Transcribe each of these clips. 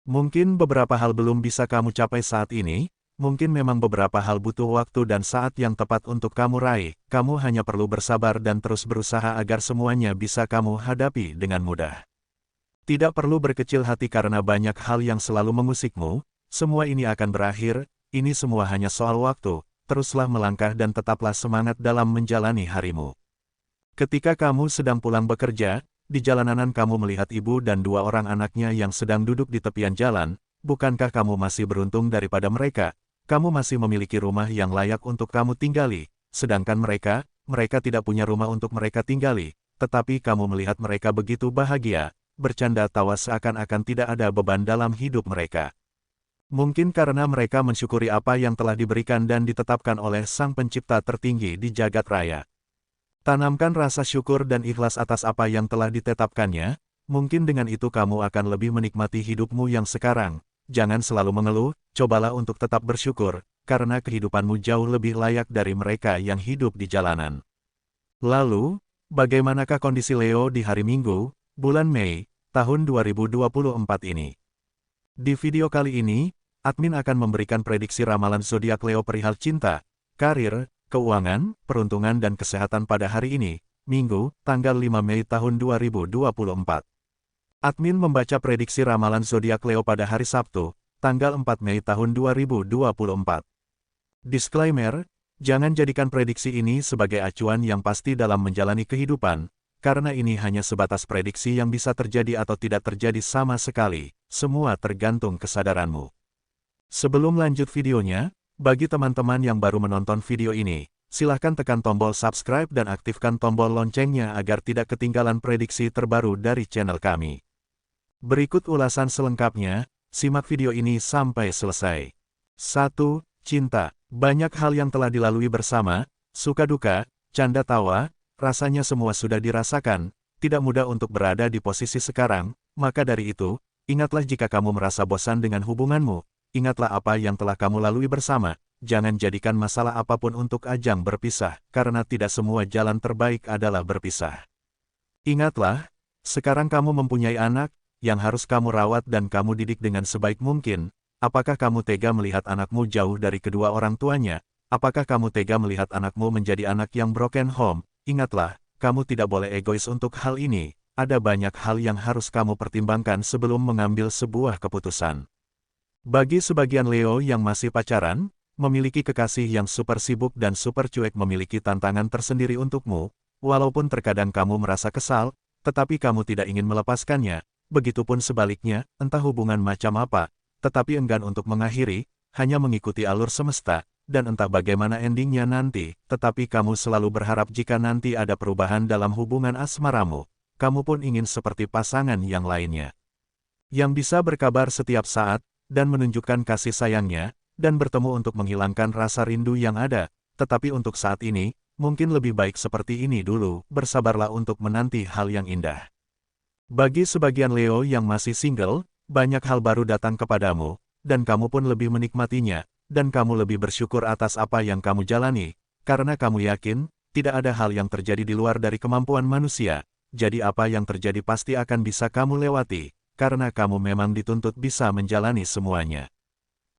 Mungkin beberapa hal belum bisa kamu capai saat ini, mungkin memang beberapa hal butuh waktu dan saat yang tepat untuk kamu raih. Kamu hanya perlu bersabar dan terus berusaha agar semuanya bisa kamu hadapi dengan mudah. Tidak perlu berkecil hati karena banyak hal yang selalu mengusikmu, semua ini akan berakhir, ini semua hanya soal waktu, teruslah melangkah dan tetaplah semangat dalam menjalani harimu. Ketika kamu sedang pulang bekerja, di jalanan kamu melihat ibu dan dua orang anaknya yang sedang duduk di tepian jalan, bukankah kamu masih beruntung daripada mereka? Kamu masih memiliki rumah yang layak untuk kamu tinggali, sedangkan mereka tidak punya rumah untuk mereka tinggali, tetapi kamu melihat mereka begitu bahagia, bercanda tawa seakan-akan tidak ada beban dalam hidup mereka. Mungkin karena mereka mensyukuri apa yang telah diberikan dan ditetapkan oleh Sang Pencipta tertinggi di jagat raya. Tanamkan rasa syukur dan ikhlas atas apa yang telah ditetapkannya, mungkin dengan itu kamu akan lebih menikmati hidupmu yang sekarang. Jangan selalu mengeluh, cobalah untuk tetap bersyukur, karena kehidupanmu jauh lebih layak dari mereka yang hidup di jalanan. Lalu, bagaimanakah kondisi Leo di hari Minggu, bulan Mei, tahun 2024 ini? Di video kali ini, admin akan memberikan prediksi ramalan zodiak Leo perihal cinta, karir, keuangan, peruntungan dan kesehatan pada hari ini, Minggu, tanggal 5 Mei tahun 2024. Admin membaca prediksi ramalan zodiak Leo pada hari Sabtu, tanggal 4 Mei tahun 2024. Disclaimer, jangan jadikan prediksi ini sebagai acuan yang pasti dalam menjalani kehidupan, karena ini hanya sebatas prediksi yang bisa terjadi atau tidak terjadi sama sekali, semua tergantung kesadaranmu. Sebelum lanjut videonya, bagi teman-teman yang baru menonton video ini, silahkan tekan tombol subscribe dan aktifkan tombol loncengnya agar tidak ketinggalan prediksi terbaru dari channel kami. Berikut ulasan selengkapnya, simak video ini sampai selesai. 1. Cinta. Banyak hal yang telah dilalui bersama, suka duka, canda tawa, rasanya semua sudah dirasakan, tidak mudah untuk berada di posisi sekarang, maka dari itu, ingatlah jika kamu merasa bosan dengan hubunganmu, ingatlah apa yang telah kamu lalui bersama, jangan jadikan masalah apapun untuk ajang berpisah, karena tidak semua jalan terbaik adalah berpisah. Ingatlah, sekarang kamu mempunyai anak, yang harus kamu rawat dan kamu didik dengan sebaik mungkin. Apakah kamu tega melihat anakmu jauh dari kedua orang tuanya? Apakah kamu tega melihat anakmu menjadi anak yang broken home? Ingatlah, kamu tidak boleh egois untuk hal ini, ada banyak hal yang harus kamu pertimbangkan sebelum mengambil sebuah keputusan. Bagi sebagian Leo yang masih pacaran, memiliki kekasih yang super sibuk dan super cuek memiliki tantangan tersendiri untukmu, walaupun terkadang kamu merasa kesal, tetapi kamu tidak ingin melepaskannya, begitupun sebaliknya, entah hubungan macam apa, tetapi enggan untuk mengakhiri, hanya mengikuti alur semesta, dan entah bagaimana endingnya nanti, tetapi kamu selalu berharap jika nanti ada perubahan dalam hubungan asmaramu, kamu pun ingin seperti pasangan yang lainnya. Yang bisa berkabar setiap saat, dan menunjukkan kasih sayangnya, dan bertemu untuk menghilangkan rasa rindu yang ada, tetapi untuk saat ini, mungkin lebih baik seperti ini dulu, bersabarlah untuk menanti hal yang indah. Bagi sebagian Leo yang masih single, banyak hal baru datang kepadamu, dan kamu pun lebih menikmatinya, dan kamu lebih bersyukur atas apa yang kamu jalani, karena kamu yakin, tidak ada hal yang terjadi di luar dari kemampuan manusia, jadi apa yang terjadi pasti akan bisa kamu lewati, karena kamu memang dituntut bisa menjalani semuanya.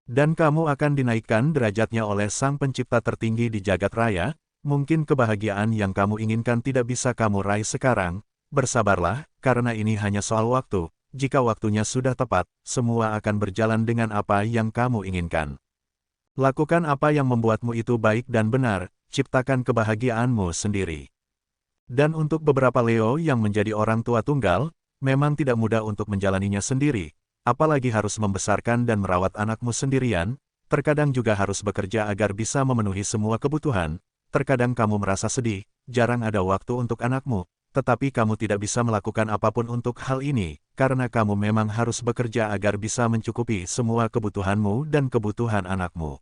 Dan kamu akan dinaikkan derajatnya oleh Sang Pencipta tertinggi di jagat raya, mungkin kebahagiaan yang kamu inginkan tidak bisa kamu raih sekarang, bersabarlah, karena ini hanya soal waktu. Jika waktunya sudah tepat, semua akan berjalan dengan apa yang kamu inginkan. Lakukan apa yang membuatmu itu baik dan benar, ciptakan kebahagiaanmu sendiri. Dan untuk beberapa Leo yang menjadi orang tua tunggal, memang tidak mudah untuk menjalaninya sendiri, apalagi harus membesarkan dan merawat anakmu sendirian, terkadang juga harus bekerja agar bisa memenuhi semua kebutuhan, terkadang kamu merasa sedih, jarang ada waktu untuk anakmu, tetapi kamu tidak bisa melakukan apapun untuk hal ini, karena kamu memang harus bekerja agar bisa mencukupi semua kebutuhanmu dan kebutuhan anakmu.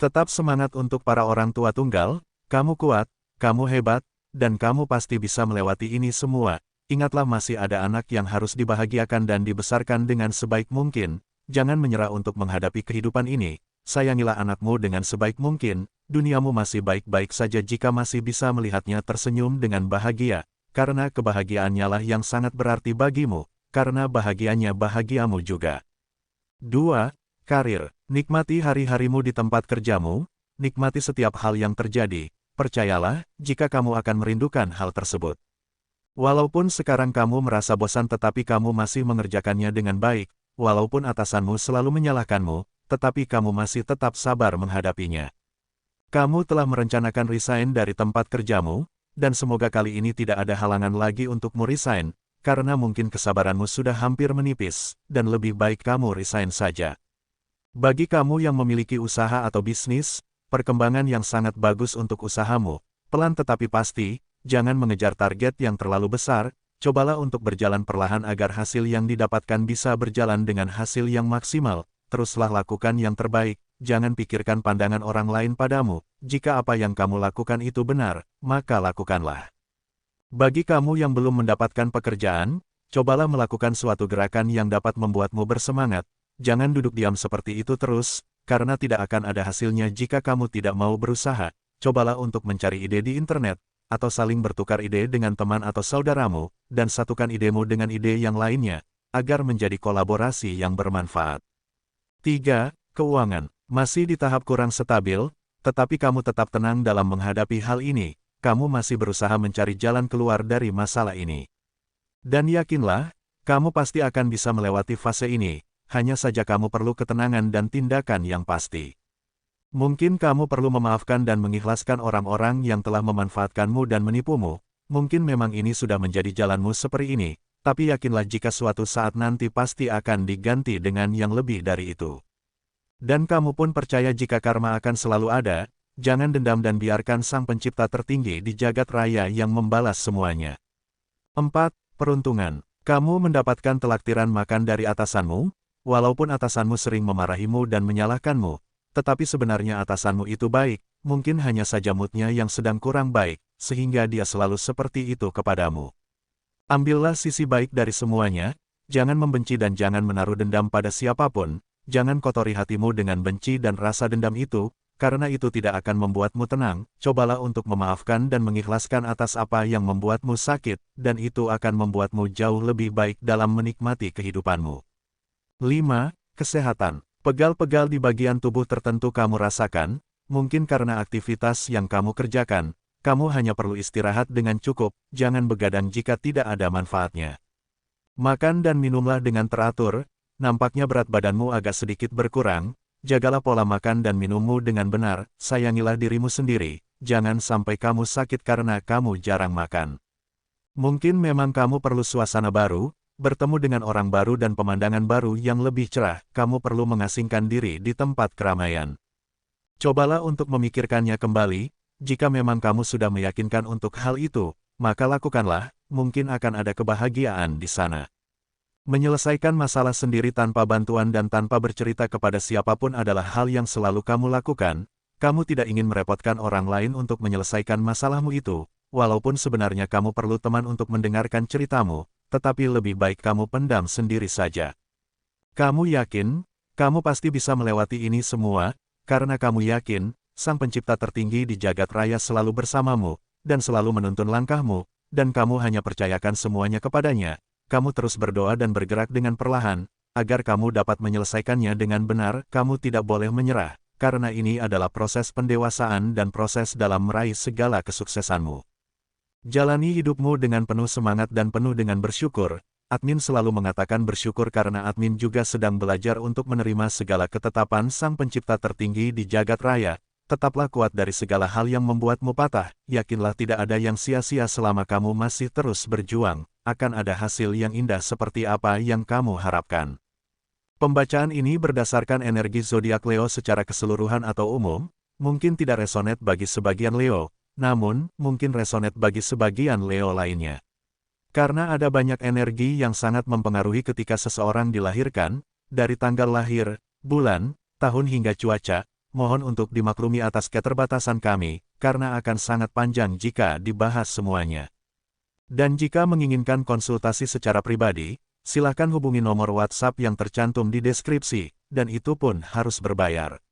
Tetap semangat untuk para orang tua tunggal, kamu kuat, kamu hebat, dan kamu pasti bisa melewati ini semua. Ingatlah masih ada anak yang harus dibahagiakan dan dibesarkan dengan sebaik mungkin, jangan menyerah untuk menghadapi kehidupan ini, sayangilah anakmu dengan sebaik mungkin, duniamu masih baik-baik saja jika masih bisa melihatnya tersenyum dengan bahagia, karena kebahagiaannya lah yang sangat berarti bagimu. Karena bahagianya bahagiamu juga. 2. Karir. Nikmati hari-harimu di tempat kerjamu, nikmati setiap hal yang terjadi. Percayalah, jika kamu akan merindukan hal tersebut. Walaupun sekarang kamu merasa bosan tetapi kamu masih mengerjakannya dengan baik, walaupun atasanmu selalu menyalahkanmu, tetapi kamu masih tetap sabar menghadapinya. Kamu telah merencanakan resign dari tempat kerjamu, dan semoga kali ini tidak ada halangan lagi untukmu resign, karena mungkin kesabaranmu sudah hampir menipis, dan lebih baik kamu resign saja. Bagi kamu yang memiliki usaha atau bisnis, perkembangan yang sangat bagus untuk usahamu, pelan tetapi pasti, jangan mengejar target yang terlalu besar, cobalah untuk berjalan perlahan agar hasil yang didapatkan bisa berjalan dengan hasil yang maksimal, teruslah lakukan yang terbaik, jangan pikirkan pandangan orang lain padamu, jika apa yang kamu lakukan itu benar, maka lakukanlah. Bagi kamu yang belum mendapatkan pekerjaan, cobalah melakukan suatu gerakan yang dapat membuatmu bersemangat, jangan duduk diam seperti itu terus, karena tidak akan ada hasilnya jika kamu tidak mau berusaha, cobalah untuk mencari ide di internet, atau saling bertukar ide dengan teman atau saudaramu, dan satukan idemu dengan ide yang lainnya, agar menjadi kolaborasi yang bermanfaat. 3. Keuangan. Masih di tahap kurang stabil, tetapi kamu tetap tenang dalam menghadapi hal ini, kamu masih berusaha mencari jalan keluar dari masalah ini. Dan yakinlah, kamu pasti akan bisa melewati fase ini, hanya saja kamu perlu ketenangan dan tindakan yang pasti. Mungkin kamu perlu memaafkan dan mengikhlaskan orang-orang yang telah memanfaatkanmu dan menipumu, mungkin memang ini sudah menjadi jalanmu seperti ini, tapi yakinlah jika suatu saat nanti pasti akan diganti dengan yang lebih dari itu. Dan kamu pun percaya jika karma akan selalu ada, jangan dendam dan biarkan Sang Pencipta tertinggi di jagat raya yang membalas semuanya. 4. Peruntungan. Kamu mendapatkan telaktiran makan dari atasanmu, walaupun atasanmu sering memarahimu dan menyalahkanmu, tetapi sebenarnya atasanmu itu baik, mungkin hanya saja moodnya yang sedang kurang baik, sehingga dia selalu seperti itu kepadamu. Ambillah sisi baik dari semuanya, jangan membenci dan jangan menaruh dendam pada siapapun, jangan kotori hatimu dengan benci dan rasa dendam itu, karena itu tidak akan membuatmu tenang, cobalah untuk memaafkan dan mengikhlaskan atas apa yang membuatmu sakit, dan itu akan membuatmu jauh lebih baik dalam menikmati kehidupanmu. 5. Kesehatan. Pegal-pegal di bagian tubuh tertentu kamu rasakan, mungkin karena aktivitas yang kamu kerjakan, kamu hanya perlu istirahat dengan cukup, jangan begadang jika tidak ada manfaatnya. Makan dan minumlah dengan teratur, nampaknya berat badanmu agak sedikit berkurang, jagalah pola makan dan minummu dengan benar, sayangilah dirimu sendiri, jangan sampai kamu sakit karena kamu jarang makan. Mungkin memang kamu perlu suasana baru, bertemu dengan orang baru dan pemandangan baru yang lebih cerah, kamu perlu mengasingkan diri di tempat keramaian. Cobalah untuk memikirkannya kembali, jika memang kamu sudah meyakinkan untuk hal itu, maka lakukanlah, mungkin akan ada kebahagiaan di sana. Menyelesaikan masalah sendiri tanpa bantuan dan tanpa bercerita kepada siapapun adalah hal yang selalu kamu lakukan, kamu tidak ingin merepotkan orang lain untuk menyelesaikan masalahmu itu, walaupun sebenarnya kamu perlu teman untuk mendengarkan ceritamu, tetapi lebih baik kamu pendam sendiri saja. Kamu yakin, kamu pasti bisa melewati ini semua, karena kamu yakin, Sang Pencipta tertinggi di jagat raya selalu bersamamu, dan selalu menuntun langkahmu, dan kamu hanya percayakan semuanya kepadanya, kamu terus berdoa dan bergerak dengan perlahan, agar kamu dapat menyelesaikannya dengan benar, kamu tidak boleh menyerah, karena ini adalah proses pendewasaan dan proses dalam meraih segala kesuksesanmu. Jalani hidupmu dengan penuh semangat dan penuh dengan bersyukur. Admin selalu mengatakan bersyukur karena admin juga sedang belajar untuk menerima segala ketetapan Sang Pencipta tertinggi di jagat raya. Tetaplah kuat dari segala hal yang membuatmu patah, yakinlah tidak ada yang sia-sia selama kamu masih terus berjuang, akan ada hasil yang indah seperti apa yang kamu harapkan. Pembacaan ini berdasarkan energi zodiak Leo secara keseluruhan atau umum, mungkin tidak resonate bagi sebagian Leo, namun, mungkin resonate bagi sebagian Leo lainnya. Karena ada banyak energi yang sangat mempengaruhi ketika seseorang dilahirkan, dari tanggal lahir, bulan, tahun hingga cuaca, mohon untuk dimaklumi atas keterbatasan kami, karena akan sangat panjang jika dibahas semuanya. Dan jika menginginkan konsultasi secara pribadi, silakan hubungi nomor WhatsApp yang tercantum di deskripsi, dan itu pun harus berbayar.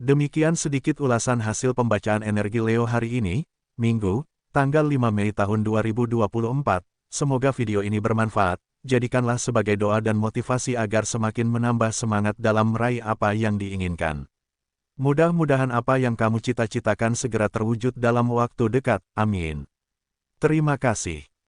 Demikian sedikit ulasan hasil pembacaan energi Leo hari ini, Minggu, tanggal 5 Mei tahun 2024. Semoga video ini bermanfaat. jadikanlah sebagai doa dan motivasi agar semakin menambah semangat dalam meraih apa yang diinginkan. Mudah-mudahan apa yang kamu cita-citakan segera terwujud dalam waktu dekat. Amin. Terima kasih.